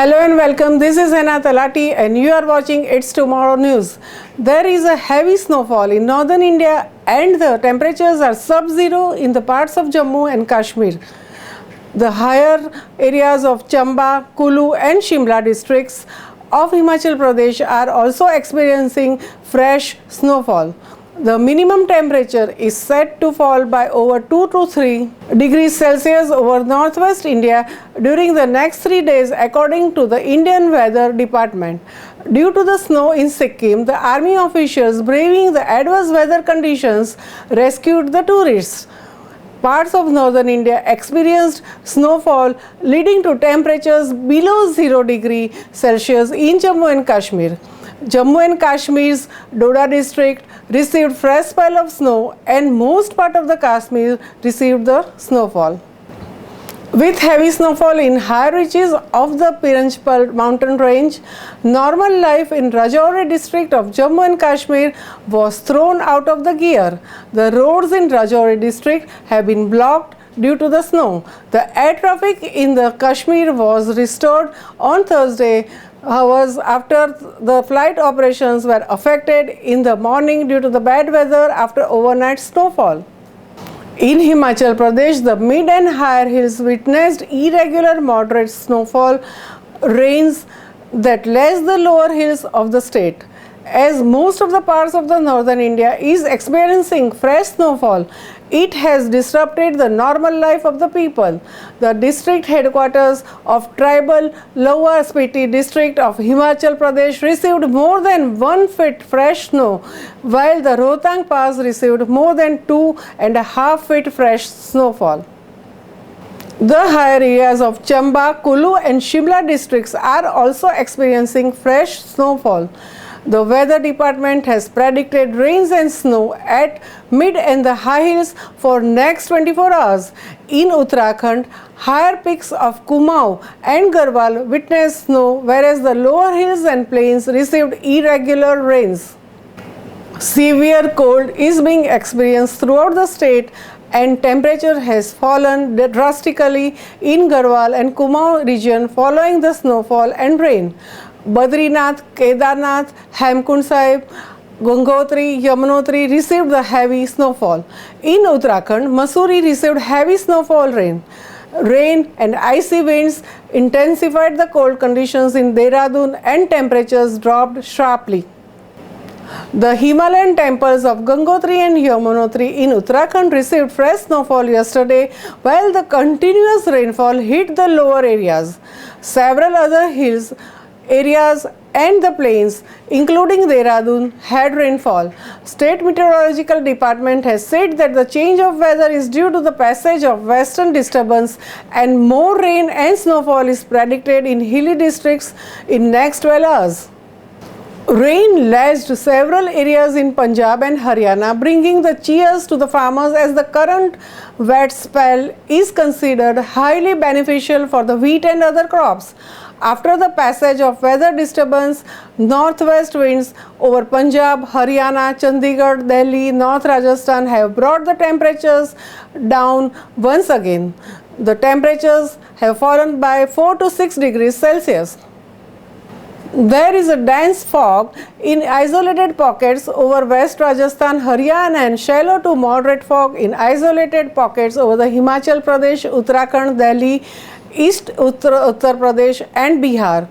Hello and welcome. This is Hena Talati and you are watching It's Tomorrow News. There is a heavy snowfall in northern India and the temperatures are sub-zero in the parts of Jammu and Kashmir. The higher areas of Chamba, Kulu and Shimla districts of Himachal Pradesh are also experiencing fresh snowfall. The minimum temperature is set to fall by over 2 to 3 degrees Celsius over northwest India during the next 3 days according to the Indian Weather Department. Due to the snow in Sikkim, the army officials braving the adverse weather conditions rescued the tourists. Parts of northern India experienced snowfall leading to temperatures below 0 degrees Celsius in Jammu and Kashmir. Jammu and Kashmir's Doda district received fresh spell of snow and most part of the Kashmir received the snowfall. With heavy snowfall in higher reaches of the Piranjpal mountain range, normal life in Rajouri district of Jammu and Kashmir was thrown out of the gear. The roads in Rajouri district have been blocked due to the snow. The air traffic in the Kashmir was restored on Thursday hours after the flight operations were affected in the morning due to the bad weather after overnight snowfall. In Himachal Pradesh, the mid and higher hills witnessed irregular moderate snowfall rains that less the lower hills of the state. As most of the parts of the northern India is experiencing fresh snowfall, it has disrupted the normal life of the people. The district headquarters of tribal Lower Spiti district of Himachal Pradesh received more than 1 feet fresh snow, while the Rohtang Pass received more than 2.5 feet fresh snowfall. The higher areas of Chamba, Kulu and Shimla districts are also experiencing fresh snowfall. The weather department has predicted rains and snow at mid and the high hills for next 24 hours. In Uttarakhand, higher peaks of Kumaon and Garhwal witnessed snow, whereas the lower hills and plains received irregular rains. Severe cold is being experienced throughout the state and temperature has fallen drastically in Garhwal and Kumaon region following the snowfall and rain. Badrinath, Kedarnath, Hemkund Sahib, Gangotri, Yamunotri received the heavy snowfall. In Uttarakhand, Mussoorie received heavy snowfall rain. Rain and icy winds intensified the cold conditions in Dehradun and temperatures dropped sharply. The Himalayan temples of Gangotri and Yamunotri in Uttarakhand received fresh snowfall yesterday, while the continuous rainfall hit the lower areas. Several other hills areas and the plains, including Dehradun, had rainfall. State Meteorological Department has said that the change of weather is due to the passage of western disturbance and more rain and snowfall is predicted in hilly districts in next 12 hours. Rain lashed several areas in Punjab and Haryana, bringing the cheers to the farmers as the current wet spell is considered highly beneficial for the wheat and other crops. After the passage of weather disturbance, northwest winds over Punjab, Haryana, Chandigarh, Delhi, North Rajasthan have brought the temperatures down once again. The temperatures have fallen by 4 to 6 degrees Celsius. There is a dense fog in isolated pockets over West Rajasthan, Haryana and shallow to moderate fog in isolated pockets over the Himachal Pradesh, Uttarakhand, Delhi, East Uttar Pradesh and Bihar.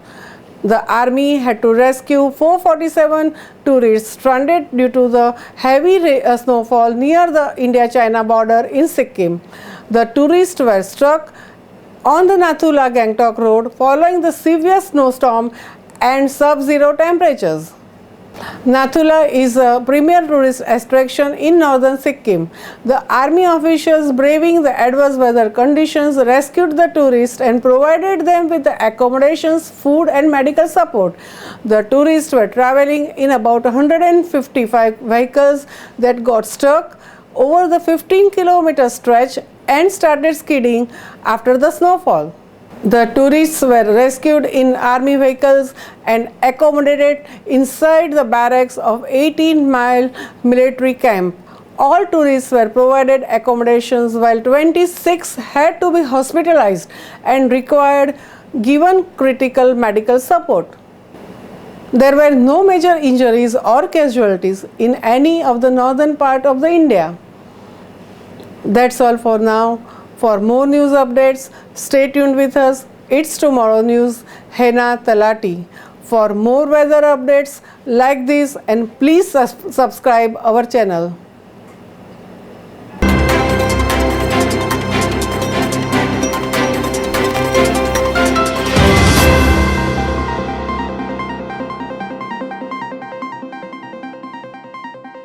The army had to rescue 447 tourists stranded due to the heavy snowfall near the India-China border in Sikkim. The tourists were stuck on the Nathula-Gangtok road following the severe snowstorm and sub-zero temperatures. Nathula is a premier tourist attraction in northern Sikkim. The army officials braving the adverse weather conditions rescued the tourists and provided them with the accommodations, food and medical support. The tourists were traveling in about 155 vehicles that got stuck over the 15-kilometer stretch and started skidding after the snowfall. The tourists were rescued in army vehicles and accommodated inside the barracks of 18-mile military camp. All tourists were provided accommodations while 26 had to be hospitalized and required given critical medical support. There were no major injuries or casualties in any of the northern part of the India. That's all for now. For more news updates, stay tuned with us. It's Tomorrow News, Hena Talati. For more weather updates like this, and please subscribe our channel.